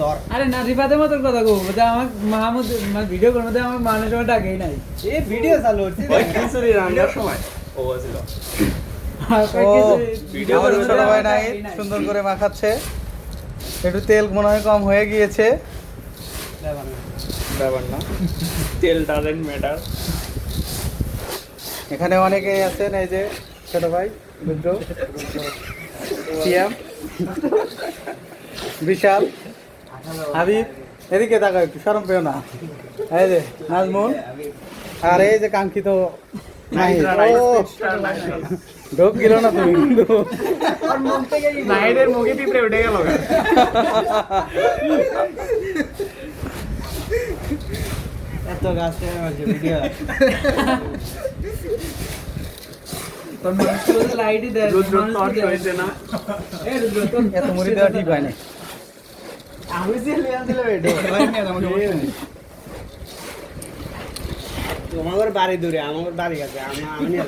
ধর। আরে না রিফাতের মতন কথা কো বলে আমার মাহমুদ ভিডিও করতে মধ্যে আমার মানুষ আমার ডাকেই নাই এই ভিডিও চালু হচ্ছে ওই খিচুড়ি রান্নার সময় ও ছিল ভিডিও আমাদের করতে ছোট ভাই নাই ডাকেই নাই। সুন্দর করে মাখাচ্ছে, একটু তেল মনে হয় কম হয়ে গিয়েছে। ব্যাপার না, তেল ডাজেন্ট ম্যাটার। এখানে অনেকেই আছেন, এই যে ছোট ভাই রুদ্র, সিয়াম, বিশাল, হাবিব, এদিকে তাকাও একটু, শরম পেও না। এই যে নাজমুল, আর এই যে কাঙ্ক্ষিত নাহিদ। ও, ঢোক গেল না তুমি কিন্তু। নাইদের মুখে পিঁপড়ে উঠে গেল। এত গাছ থেকে মারছে ভিডিও। তোর মানুষ তো লাইটই দেয় রুদ্র মানুষ টর্চ তো দেয়। হয়েছে না। এ রুদ্র তোর এত মুড়ি দেওয়া ঠিক হয় না। আমি যে আনছিল তোমার বাড়ি দূরে, আমার বাড়ি কাছে, আমি নিয়ে